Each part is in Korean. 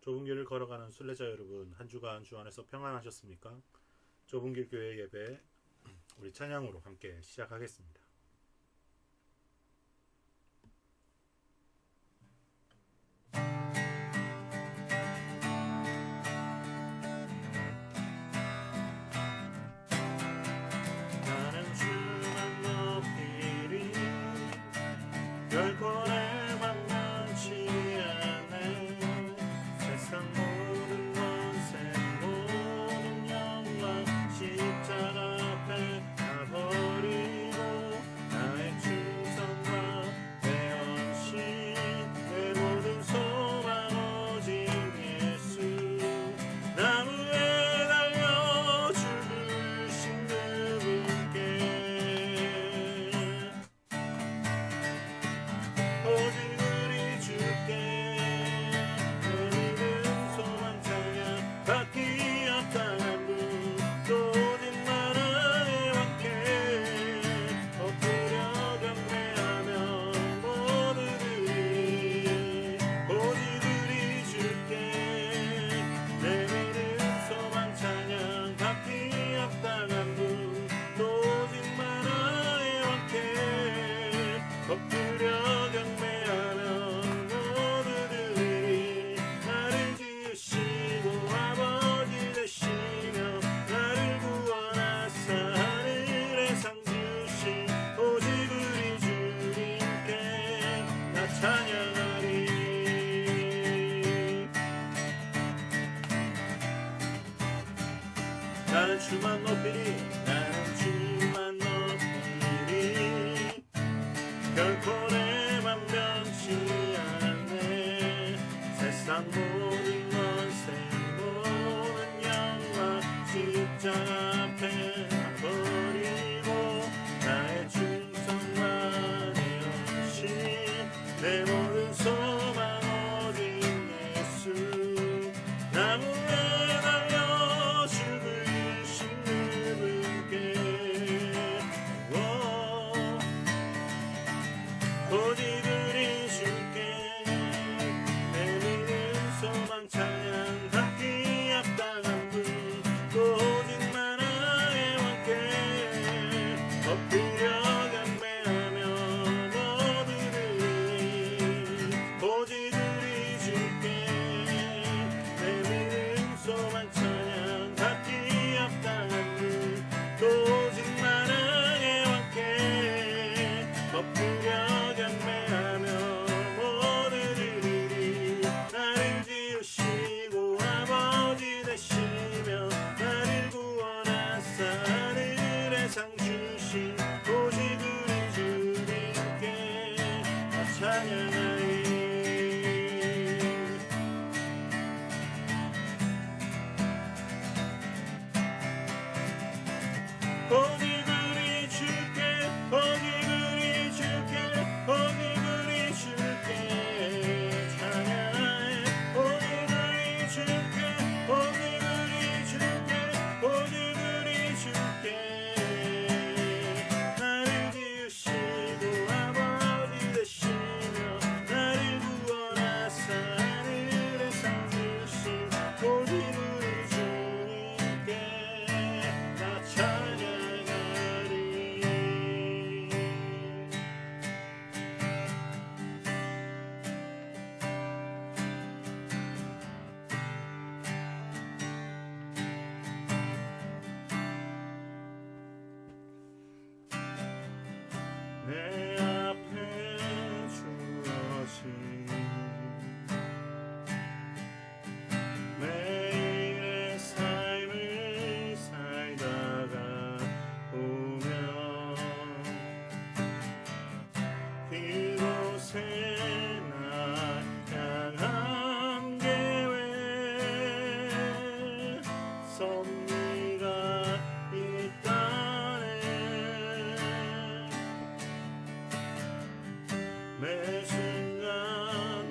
좁은 길을 걸어가는 순례자 여러분, 한 주간 주 안에서 평안하셨습니까? 좁은 길 교회 예배 우리 찬양으로 함께 시작하겠습니다. 나는 주만 높이리 결코 내 만만치 않네. 세상 모든 원세 모든 영광 십자가 앞에 가버리고 나의 충성과 내 헌신 내 모든 소망 오직 예수. 나무에 달려 죽으신 그분께 오직 우리 주께 내 믿음 소망 찬양 바퀴 없다는 분 오직 나라의 왕께 엎드려 경배하며 모두들이 오직 우리 주께 내 믿음 소망 찬양 바퀴 없다는 분 오직 나라의 왕께 엎드려 경배하며 모두들이 나를 지으시고 아버지 되시며 나를 구원하사 하늘에 상 주신 오직 우리 주님께 나 찬양하리. 나는 주만 높이리 나는 주만 높이리 결코 내 맘 변치 않네. 세상 모든 원세 모든 영광 십자가 앞에 버리고 나의 충성과 내 헌신 내 모든 소망 오직 예수. 나무에 달려 죽으신 그분께 오직 우리 주께 내 믿음 소망 찬양 받기 합당한 분 오직 나라의 왕께 엎드려 경배하며 모두들이 오직 우리 주께 내 믿음 소망 찬양 받기 합당한 분 오직 나라의 왕께 엎드려 경배하며 모두들이 나를 지으시고 아버지 되시며 나를 구원하사 하늘에 상 주신 오직 우리 주님께 나 찬양하리. 오직 우리 주께 오직 우리 주께 오직 우리 주께 찬양해. 오직 우리 주께 오직 우리 주께 오직 우리 주께 나를 지으시고 아버지 되시며 나를 구원하사 하늘에 상 주신 오직 우리 주님께 나 찬양하리. 내 앞에 주어진 매일의 삶을 살다가 보면 그곳에 나 향한 계획 섭리가 있다네. 매 순간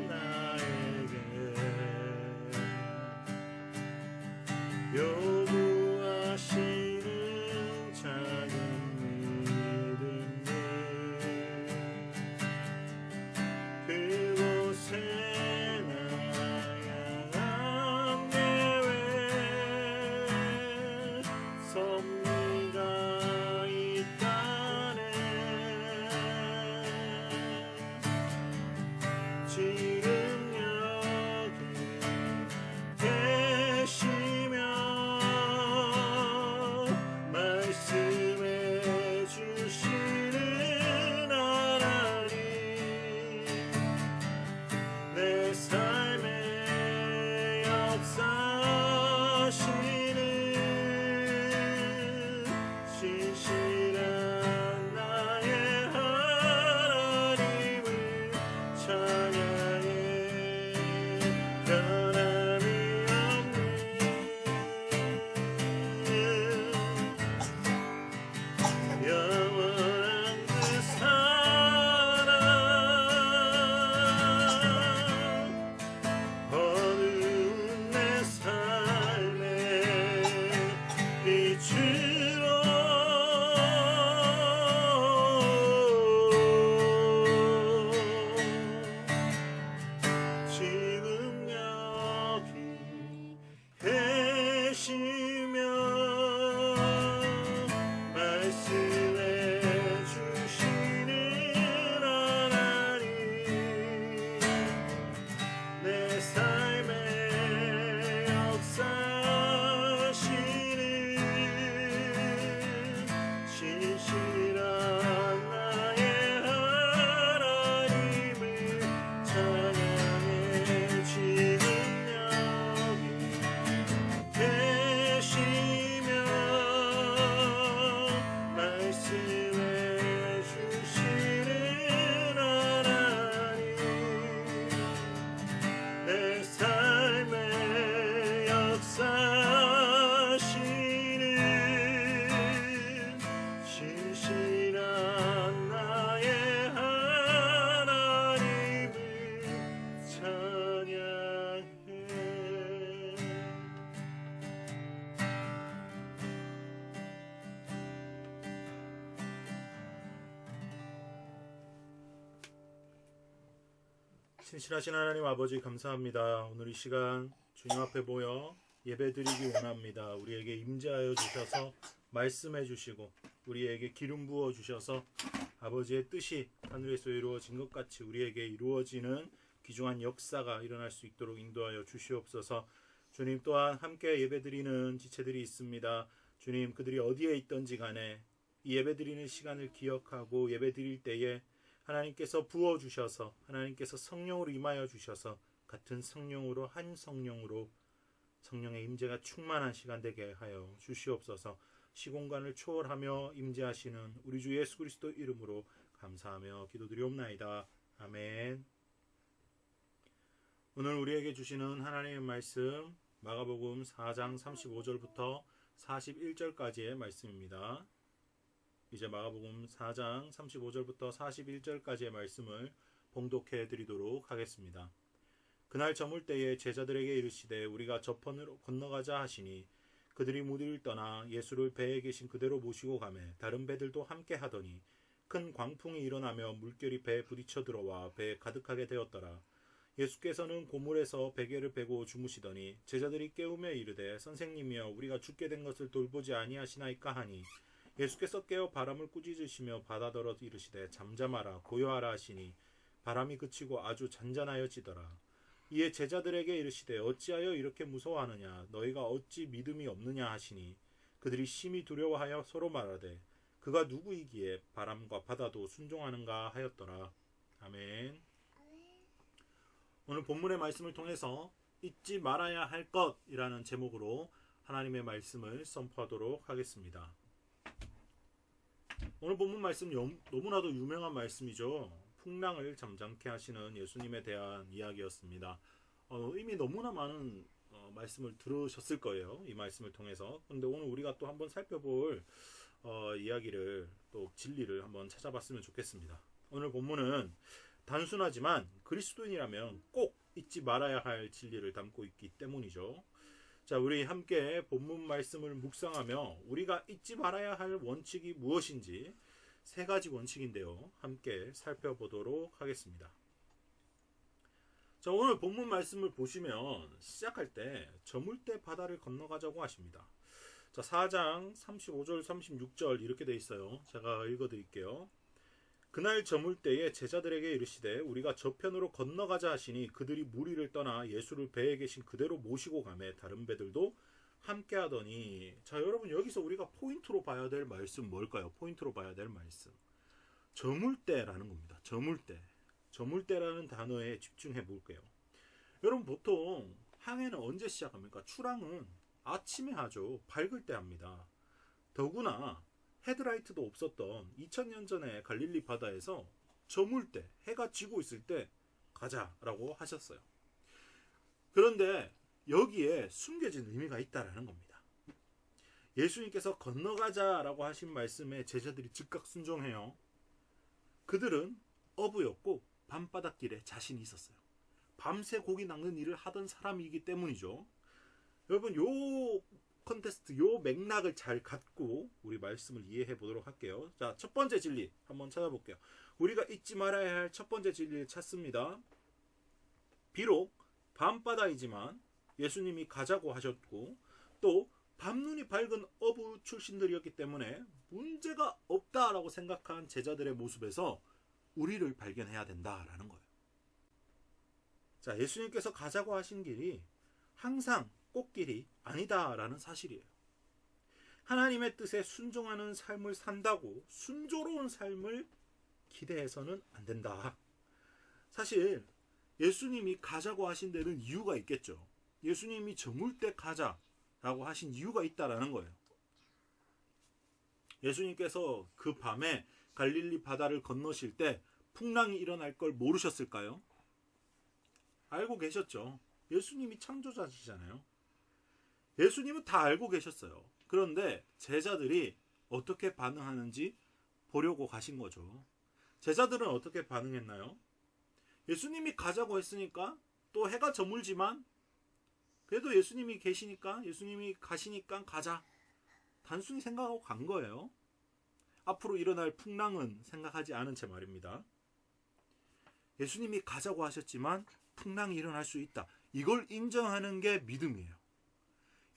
나에게 요구하시는 작은 믿음들 그곳에 나 향한 신실하신 하나님 아버지 감사합니다. 오늘 이 시간 주님 앞에 모여 예배드리기 원합니다. 우리에게 임재하여 주셔서 말씀해 주시고 우리에게 기름 부어 주셔서 아버지의 뜻이 하늘에서 이루어진 것 같이 우리에게 이루어지는 귀중한 역사가 일어날 수 있도록 인도하여 주시옵소서. 주님, 또한 함께 예배드리는 지체들이 있습니다. 주님, 그들이 어디에 있든지 간에 이 예배드리는 시간을 기억하고 예배드릴 때에 하나님께서 부어주셔서 하나님께서 성령으로 임하여 주셔서 같은 성령으로 한 성령으로 성령의 임재가 충만한 시간 되게 하여 주시옵소서. 시공간을 초월하며 임재하시는 우리 주 예수 그리스도 이름으로 감사하며 기도드리옵나이다. 아멘. 오늘 우리에게 주시는 하나님의 말씀 마가복음 4장 35절부터 41절까지의 말씀입니다. 이제 마가복음 4장 35절부터 41절까지의 말씀을 봉독해 드리도록 하겠습니다. 그날 저물 때에 제자들에게 이르시되 우리가 저편으로 건너가자 하시니 그들이 무리를 떠나 예수를 배에 계신 그대로 모시고 가매 다른 배들도 함께 하더니 큰 광풍이 일어나며 물결이 배에 부딪혀 들어와 배에 가득하게 되었더라. 예수께서는 고물에서 베개를 베고 주무시더니 제자들이 깨우며 이르되 선생님이여 우리가 죽게 된 것을 돌보지 아니하시나이까 하니 예수께서 깨어 바람을 꾸짖으시며 바다더러 이르시되 잠잠하라 고요하라 하시니 바람이 그치고 아주 잔잔하여지더라. 이에 제자들에게 이르시되 어찌하여 이렇게 무서워하느냐 너희가 어찌 믿음이 없느냐 하시니 그들이 심히 두려워하여 서로 말하되 그가 누구이기에 바람과 바다도 순종하는가 하였더라. 아멘. 오늘 본문의 말씀을 통해서 잊지 말아야 할 것이라는 제목으로 하나님의 말씀을 선포하도록 하겠습니다. 오늘 본문 말씀 너무나도 유명한 말씀이죠. 풍랑을 잠잠케 하시는 예수님에 대한 이야기였습니다. 이미 너무나 많은 말씀을 들으셨을 거예요. 이 말씀을 통해서. 그런데 오늘 우리가 또 한번 살펴볼 이야기를 또 진리를 한번 찾아봤으면 좋겠습니다. 오늘 본문은 단순하지만 그리스도인이라면 꼭 잊지 말아야 할 진리를 담고 있기 때문이죠. 자, 우리 함께 본문 말씀을 묵상하며 우리가 잊지 말아야 할 원칙이 무엇인지 세 가지 원칙인데요. 함께 살펴보도록 하겠습니다. 자, 오늘 본문 말씀을 보시면 시작할 때 저물 때 바다를 건너가자고 하십니다. 자, 4장 35절 36절 이렇게 되어 있어요. 제가 읽어드릴게요. 그날 저물 때에 제자들에게 이르시되 우리가 저편으로 건너가자 하시니 그들이 무리를 떠나 예수를 배에 계신 그대로 모시고 가매 다른 배들도 함께 하더니. 자, 여러분 여기서 우리가 포인트로 봐야 될 말씀 뭘까요? 포인트로 봐야 될 말씀 저물 때라는 겁니다. 저물 때. 저물 때라는 단어에 집중해 볼게요. 여러분 보통 항해는 언제 시작합니까? 출항은 아침에 하죠. 밝을 때 합니다. 더구나 헤드라이트도 없었던 2000년 전에 갈릴리 바다에서 저물 때, 해가 지고 있을 때 가자라고 하셨어요. 그런데 여기에 숨겨진 의미가 있다라는 겁니다. 예수님께서 건너가자라고 하신 말씀에 제자들이 즉각 순종해요. 그들은 어부였고 밤바닷길에 자신이 있었어요. 밤새 고기 낚는 일을 하던 사람이기 때문이죠. 여러분 요 컨테스트, 요 맥락을 잘 갖고 우리 말씀을 이해해 보도록 할게요. 자, 첫 번째 진리 한번 찾아볼게요. 우리가 잊지 말아야 할 첫 번째 진리를 찾습니다. 비록 밤바다이지만 예수님이 가자고 하셨고 또 밤눈이 밝은 어부 출신들이었기 때문에 문제가 없다라고 생각한 제자들의 모습에서 우리를 발견해야 된다라는 거예요. 자, 예수님께서 가자고 하신 길이 항상 꽃길이 아니다라는 사실이에요. 하나님의 뜻에 순종하는 삶을 산다고 순조로운 삶을 기대해서는 안 된다. 사실 예수님이 가자고 하신 데는 이유가 있겠죠. 예수님이 저물 때 가자라고 하신 이유가 있다라는 거예요. 예수님께서 그 밤에 갈릴리 바다를 건너실 때 풍랑이 일어날 걸 모르셨을까요? 알고 계셨죠. 예수님이 창조자시잖아요. 예수님은 다 알고 계셨어요. 그런데 제자들이 어떻게 반응하는지 보려고 가신 거죠. 제자들은 어떻게 반응했나요? 예수님이 가자고 했으니까 또 해가 저물지만 그래도 예수님이 계시니까 예수님이 가시니까 가자. 단순히 생각하고 간 거예요. 앞으로 일어날 풍랑은 생각하지 않은 채 말입니다. 예수님이 가자고 하셨지만 풍랑이 일어날 수 있다. 이걸 인정하는 게 믿음이에요.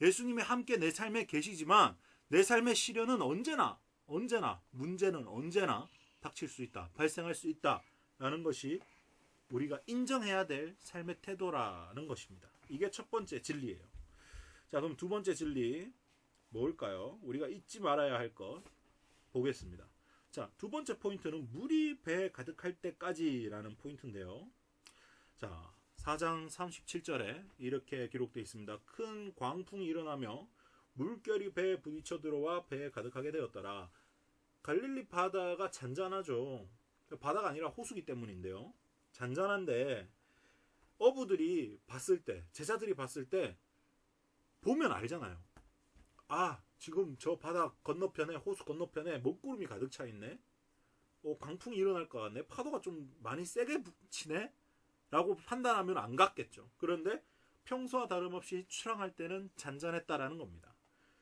예수님이 함께 내 삶에 계시지만 내 삶의 시련은 언제나 문제는 언제나 닥칠 수 있다. 발생할 수 있다라는 것이 우리가 인정해야 될 삶의 태도라는 것입니다. 이게 첫 번째 진리예요. 자, 그럼 두 번째 진리 뭘까요? 우리가 잊지 말아야 할 것 보겠습니다. 자, 두 번째 포인트는 물이 배에 가득할 때까지라는 포인트인데요. 자, 4장 37절에 이렇게 기록되어 있습니다. 큰 광풍이 일어나며 물결이 배에 부딪혀 들어와 배에 가득하게 되었더라. 갈릴리 바다가 잔잔하죠. 바다가 아니라 호수기 때문인데요. 잔잔한데 어부들이 봤을 때, 제자들이 봤을 때 보면 알잖아요. 아, 지금 저 바다 건너편에, 호수 건너편에 먹구름이 가득 차 있네. 광풍이 일어날 것 같네. 파도가 좀 많이 세게 치네. 라고 판단하면 안 갔겠죠. 그런데 평소와 다름없이 출항할 때는 잔잔했다라는 겁니다.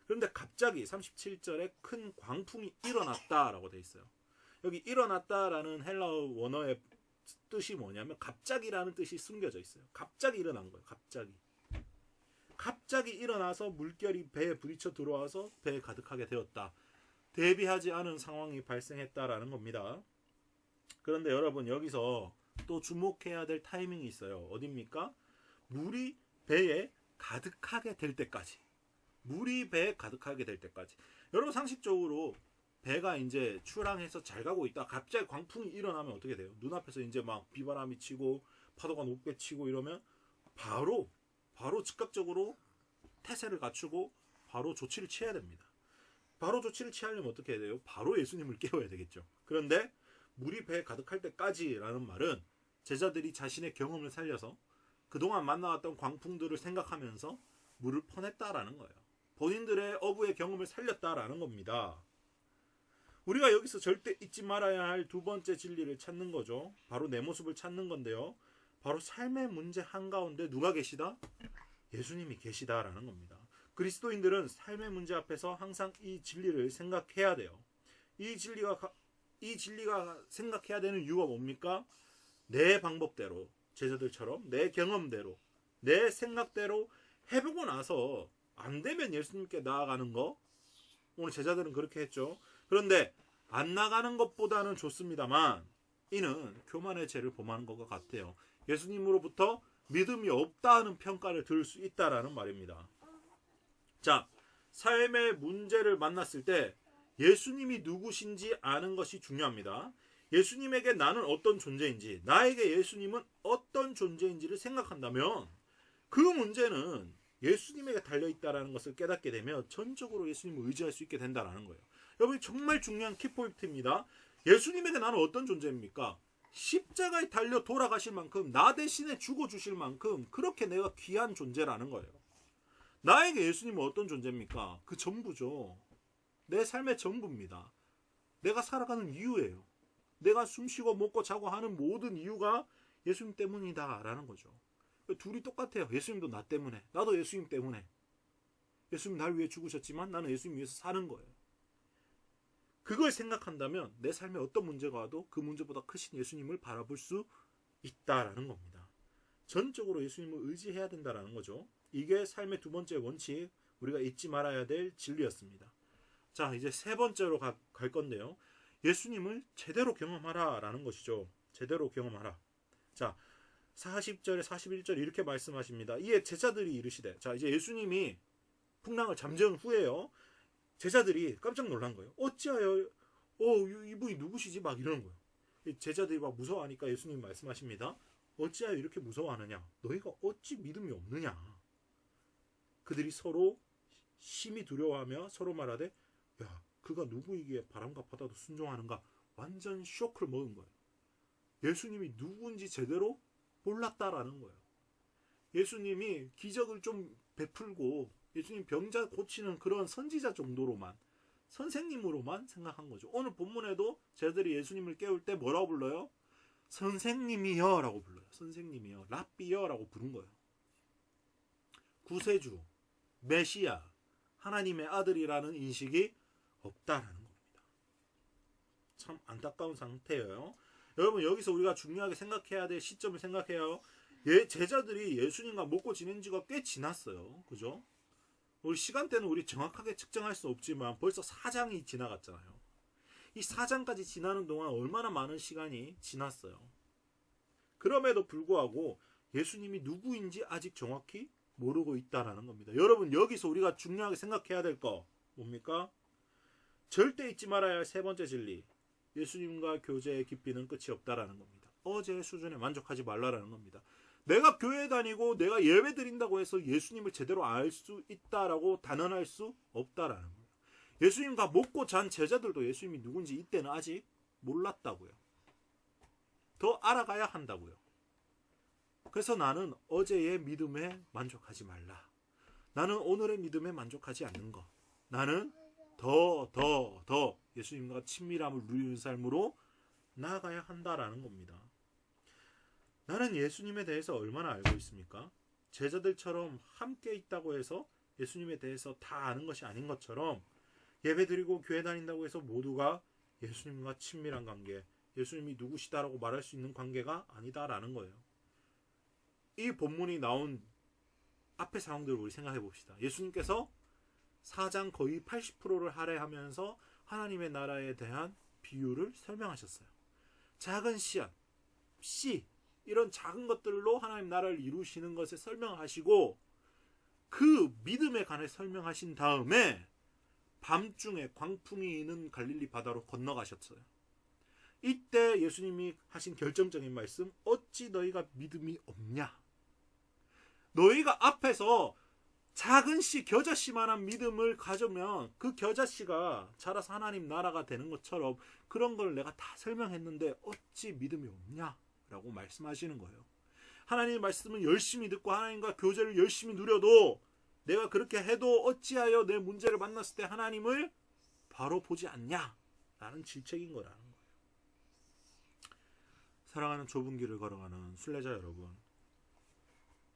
그런데 갑자기 37절에 큰 광풍이 일어났다라고 돼 있어요. 여기 일어났다라는 헬라어 원어의 뜻이 뭐냐면 갑자기라는 뜻이 숨겨져 있어요. 갑자기 일어난 거예요. 갑자기 일어나서 물결이 배에 부딪혀 들어와서 배에 가득하게 되었다. 대비하지 않은 상황이 발생했다라는 겁니다. 그런데 여러분 여기서 또 주목해야 될 타이밍이 있어요. 어딥니까? 물이 배에 가득하게 될 때까지. 물이 배에 가득하게 될 때까지. 여러분 상식적으로 배가 이제 출항해서 잘 가고 있다. 갑자기 광풍이 일어나면 어떻게 돼요? 눈앞에서 이제 막 비바람이 치고 파도가 높게 치고 이러면 바로 즉각적으로 태세를 갖추고 바로 조치를 취해야 됩니다. 바로 조치를 취하려면 어떻게 해야 돼요? 바로 예수님을 깨워야 되겠죠. 그런데 물이 배에 가득할 때까지라는 말은 제자들이 자신의 경험을 살려서 그동안 만나왔던 광풍들을 생각하면서 물을 퍼냈다라는 거예요. 본인들의 어부의 경험을 살렸다라는 겁니다. 우리가 여기서 절대 잊지 말아야 할 두 번째 진리를 찾는 거죠. 바로 내 모습을 찾는 건데요. 바로 삶의 문제 한가운데 누가 계시다? 예수님이 계시다라는 겁니다. 그리스도인들은 삶의 문제 앞에서 항상 이 진리를 생각해야 돼요. 이 진리가 생각해야 되는 이유가 뭡니까? 내 방법대로, 제자들처럼 내 경험대로, 내 생각대로 해보고 나서 안 되면 예수님께 나아가는 거. 오늘 제자들은 그렇게 했죠. 그런데 안 나가는 것보다는 좋습니다만 이는 교만의 죄를 범하는 것과 같아요. 예수님으로부터 믿음이 없다는 평가를 들을 수 있다라는 말입니다. 자, 삶의 문제를 만났을 때 예수님이 누구신지 아는 것이 중요합니다. 예수님에게 나는 어떤 존재인지, 나에게 예수님은 어떤 존재인지를 생각한다면 그 문제는 예수님에게 달려있다는 것을 깨닫게 되면 전적으로 예수님을 의지할 수 있게 된다는 거예요. 여러분 정말 중요한 키포인트입니다. 예수님에게 나는 어떤 존재입니까? 십자가에 달려 돌아가실 만큼, 나 대신에 죽어주실 만큼 그렇게 내가 귀한 존재라는 거예요. 나에게 예수님은 어떤 존재입니까? 그 전부죠. 내 삶의 전부입니다. 내가 살아가는 이유예요. 내가 숨쉬고 먹고 자고 하는 모든 이유가 예수님 때문이다 라는 거죠. 둘이 똑같아요. 예수님도 나 때문에, 나도 예수님 때문에. 예수님 날 위해 죽으셨지만 나는 예수님 위해서 사는 거예요. 그걸 생각한다면 내 삶에 어떤 문제가 와도 그 문제보다 크신 예수님을 바라볼 수 있다라는 겁니다. 전적으로 예수님을 의지해야 된다라는 거죠. 이게 삶의 두 번째 원칙, 우리가 잊지 말아야 될 진리였습니다. 자, 이제 세 번째로 갈 건데요. 예수님을 제대로 경험하라 라는 것이죠. 제대로 경험하라. 자, 40절에 41절 이렇게 말씀하십니다. 이에 제자들이 이르시되, 자, 이제 예수님이 풍랑을 잠재운 후에요. 제자들이 깜짝 놀란 거예요. 어찌하여 이분이 누구시지? 막 이러는 거예요. 제자들이 막 무서워하니까 예수님 말씀하십니다. 어찌하여 이렇게 무서워하느냐? 너희가 어찌 믿음이 없느냐? 그들이 서로 심히 두려워하며 서로 말하되, 야, 그가 누구이기에 바람과 바다도 순종하는가? 완전 쇼크를 먹은 거예요. 예수님이 누구인지 제대로 몰랐다라는 거예요. 예수님이 기적을 좀 베풀고 예수님 병자 고치는 그런 선지자 정도로만, 선생님으로만 생각한 거죠. 오늘 본문에도 제자들이 예수님을 깨울 때 뭐라고 불러요? 선생님이여 라고 불러요. 선생님이여, 랍비여 라고 부른 거예요. 구세주, 메시아, 하나님의 아들이라는 인식이 없다라는 겁니다. 참 안타까운 상태예요. 여러분 여기서 우리가 중요하게 생각해야 될 시점을 생각해요. 제자들이 예수님과 먹고 지낸 지가 꽤 지났어요. 그죠? 우리 시간대는 우리 정확하게 측정할 수 없지만 벌써 4장이 지나갔잖아요. 이 4장까지 지나는 동안 얼마나 많은 시간이 지났어요. 그럼에도 불구하고 예수님이 누구인지 아직 정확히 모르고 있다라는 겁니다. 여러분 여기서 우리가 중요하게 생각해야 될 거 뭡니까? 절대 잊지 말아야 할 세 번째 진리. 예수님과 교제의 깊이는 끝이 없다라는 겁니다. 어제의 수준에 만족하지 말라라는 겁니다. 내가 교회 다니고 내가 예배 드린다고 해서 예수님을 제대로 알 수 있다라고 단언할 수 없다라는 거예요. 예수님과 먹고 잔 제자들도 예수님이 누군지 이때는 아직 몰랐다고요. 더 알아가야 한다고요. 그래서 나는 어제의 믿음에 만족하지 말라. 나는 오늘의 믿음에 만족하지 않는 것. 나는 더 예수님과 친밀함을 누리는 삶으로 나아가야 한다라는 겁니다. 나는 예수님에 대해서 얼마나 알고 있습니까? 제자들처럼 함께 있다고 해서 예수님에 대해서 다 아는 것이 아닌 것처럼 예배드리고 교회 다닌다고 해서 모두가 예수님과 친밀한 관계, 예수님이 누구시다라고 말할 수 있는 관계가 아니다라는 거예요. 이 본문이 나온 앞의 상황들을 우리 생각해 봅시다. 예수님께서 4장 거의 80%를 할애하면서 하나님의 나라에 대한 비유를 설명하셨어요. 작은 씨앗, 씨 이런 작은 것들로 하나님 나라를 이루시는 것에 설명하시고 그 믿음에 관해 설명하신 다음에 밤중에 광풍이 있는 갈릴리 바다로 건너가셨어요. 이때 예수님이 하신 결정적인 말씀, 어찌 너희가 믿음이 없냐? 너희가 앞에서 작은 씨, 겨자씨만한 믿음을 가지면 그 겨자씨가 자라서 하나님 나라가 되는 것처럼 그런 걸 내가 다 설명했는데 어찌 믿음이 없냐? 라고 말씀하시는 거예요. 하나님의 말씀은 열심히 듣고 하나님과 교제를 열심히 누려도 내가 그렇게 해도 어찌하여 내 문제를 만났을 때 하나님을 바로 보지 않냐? 라는 질책인 거라는 거예요. 사랑하는 좁은 길을 걸어가는 순례자 여러분,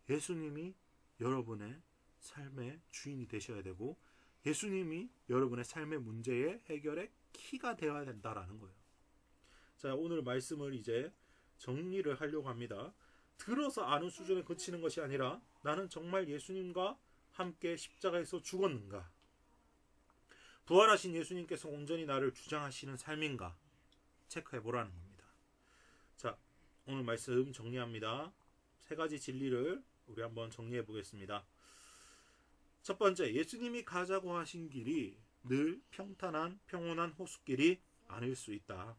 예수님이 여러분의 삶의 주인이 되셔야 되고 예수님이 여러분의 삶의 문제의 해결의 키가 되어야 된다라는 거예요. 자, 오늘 말씀을 이제 정리를 하려고 합니다. 들어서 아는 수준에 그치는 것이 아니라 나는 정말 예수님과 함께 십자가에서 죽었는가? 부활하신 예수님께서 온전히 나를 주장하시는 삶인가? 체크해 보라는 겁니다. 자, 오늘 말씀 정리합니다. 세 가지 진리를 우리 한번 정리해 보겠습니다. 첫 번째, 예수님이 가자고 하신 길이 늘 평탄한 평온한 호숫길이 아닐 수 있다.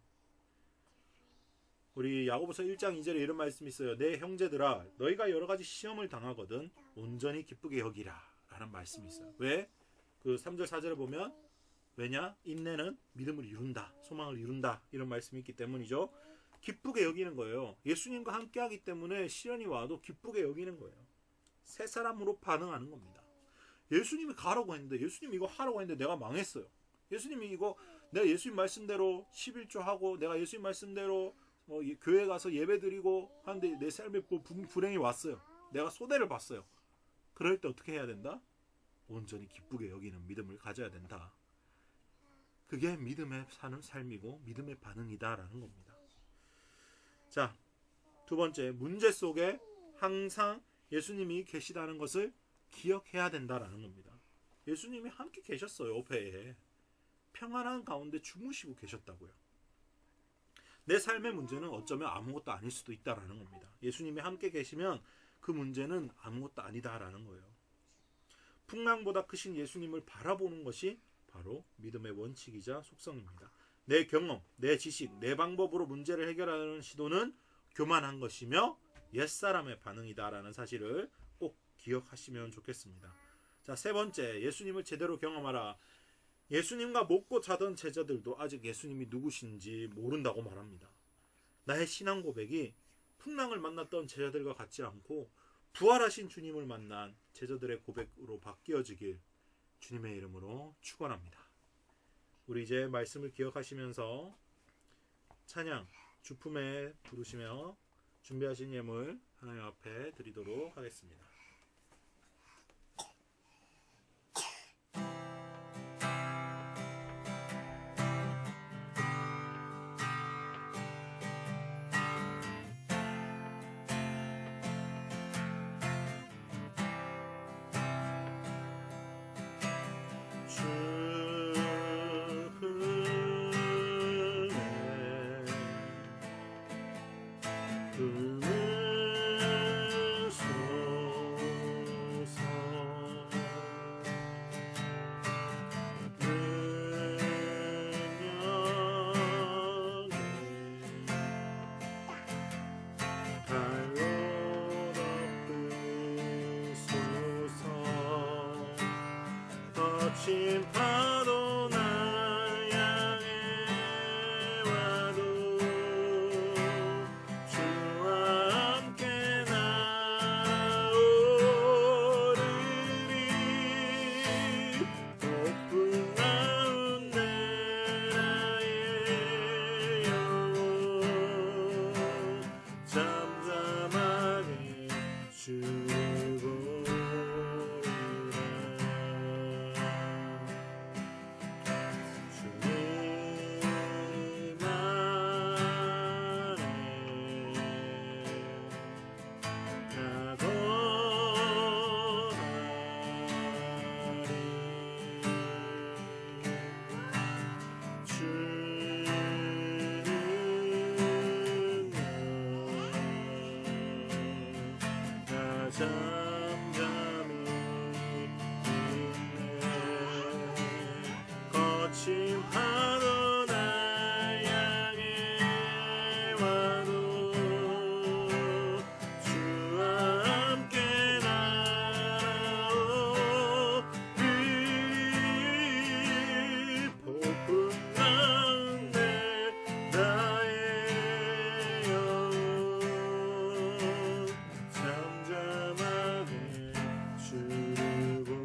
우리 야고보서 1장 2절에 이런 말씀이 있어요. 내 형제들아 너희가 여러 가지 시험을 당하거든 온전히 기쁘게 여기라 라는 말씀이 있어요. 왜? 그 3절 4절을 보면 왜냐? 인내는 믿음을 이룬다. 소망을 이룬다. 이런 말씀이 있기 때문이죠. 기쁘게 여기는 거예요. 예수님과 함께하기 때문에 시련이 와도 기쁘게 여기는 거예요. 새 사람으로 반응하는 겁니다. 예수님이 가라고 했는데 예수님이 이거 하라고 했는데 내가 망했어요. 예수님이 이거 내가 예수님 말씀대로 11조 하고 내가 예수님 말씀대로 교회 가서 예배 드리고 하는데 내 삶에 불행이 왔어요. 내가 소대를 봤어요. 그럴 때 어떻게 해야 된다? 온전히 기쁘게 여기는 믿음을 가져야 된다. 그게 믿음에 사는 삶이고 믿음의 반응이다라는 겁니다. 자, 두 번째, 문제 속에 항상 예수님이 계시다는 것을 기억해야 된다라는 겁니다. 예수님이 함께 계셨어요. 배에 평안한 가운데 주무시고 계셨다고요. 내 삶의 문제는 어쩌면 아무것도 아닐 수도 있다라는 겁니다. 예수님이 함께 계시면 그 문제는 아무것도 아니다라는 거예요. 풍랑보다 크신 예수님을 바라보는 것이 바로 믿음의 원칙이자 속성입니다. 내 경험, 내 지식, 내 방법으로 문제를 해결하는 시도는 교만한 것이며 옛사람의 반응이다라는 사실을 꼭 기억하시면 좋겠습니다. 자, 세 번째, 예수님을 제대로 경험하라. 예수님과 먹고 자던 제자들도 아직 예수님이 누구신지 모른다고 말합니다. 나의 신앙 고백이 풍랑을 만났던 제자들과 같지 않고 부활하신 주님을 만난 제자들의 고백으로 바뀌어지길 주님의 이름으로 축원합니다. 우리 이제 말씀을 기억하시면서 찬양 주품에 부르시며 준비하신 예물 하나님 앞에 드리도록 하겠습니다. 거친 파도 날 향해 와도 주와 함께 나오르리. 높은 가운데 나의 영혼 잠잠하게 주를 보리라. 주님 안에 나거하리. 주는 나 잠잠히 있네. 거친 파도 날 향해 와도 주와 함께 나오리. 폭풍 가운데 나의 영혼 잠잠하게 주를 보리라.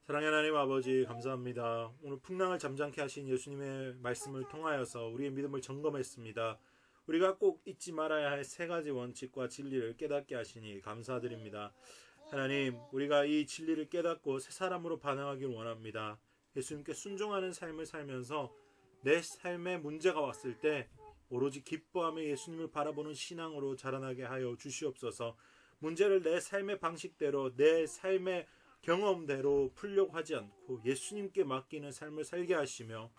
사랑의 하나님 아버지, 감사합니다. 오늘 풍랑을 잠잠케 하신 예수님의 말씀을 통하여서 우리의 믿음을 점검했습니다. 우리가 꼭 잊지 말아야 할 세 가지 원칙과 진리를 깨닫게 하시니 감사드립니다. 하나님, 우리가 이 진리를 깨닫고 새 사람으로 반응하길 원합니다. 예수님께 순종하는 삶을 살면서 내 삶에 문제가 왔을 때 오로지 기뻐하며 예수님을 바라보는 신앙으로 자라나게 하여 주시옵소서. 문제를 내 삶의 방식대로, 내 삶의 경험대로 풀려고 하지 않고 예수님께 맡기는 삶을 살게 하시며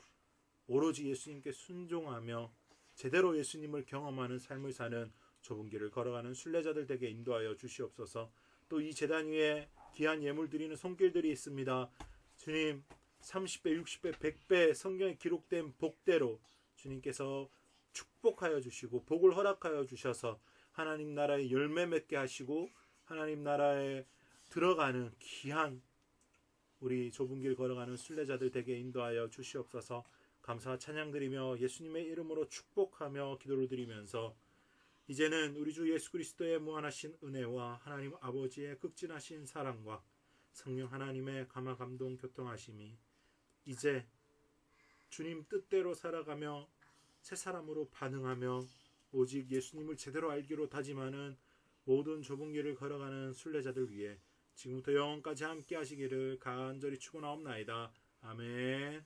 오로지 예수님께 순종하며 제대로 예수님을 경험하는 삶을 사는 좁은 길을 걸어가는 순례자들 되게 인도하여 주시옵소서. 또 이 제단 위에 귀한 예물 드리는 손길들이 있습니다. 주님, 30배, 60배, 100배 성경에 기록된 복대로 주님께서 축복하여 주시고 복을 허락하여 주셔서 하나님 나라의 열매 맺게 하시고 하나님 나라에 들어가는 귀한 우리 좁은 길 걸어가는 순례자들 되게 인도하여 주시옵소서. 감사와 찬양드리며 예수님의 이름으로 축복하며 기도를 드리면서 이제는 우리 주 예수 그리스도의 무한하신 은혜와 하나님 아버지의 극진하신 사랑과 성령 하나님의 감화 감동 교통하심이 이제 주님 뜻대로 살아가며 새 사람으로 반응하며 오직 예수님을 제대로 알기로 다짐하는 모든 좁은 길을 걸어가는 순례자들 위해 지금부터 영원까지 함께 하시기를 간절히 축원하옵나이다. 아멘.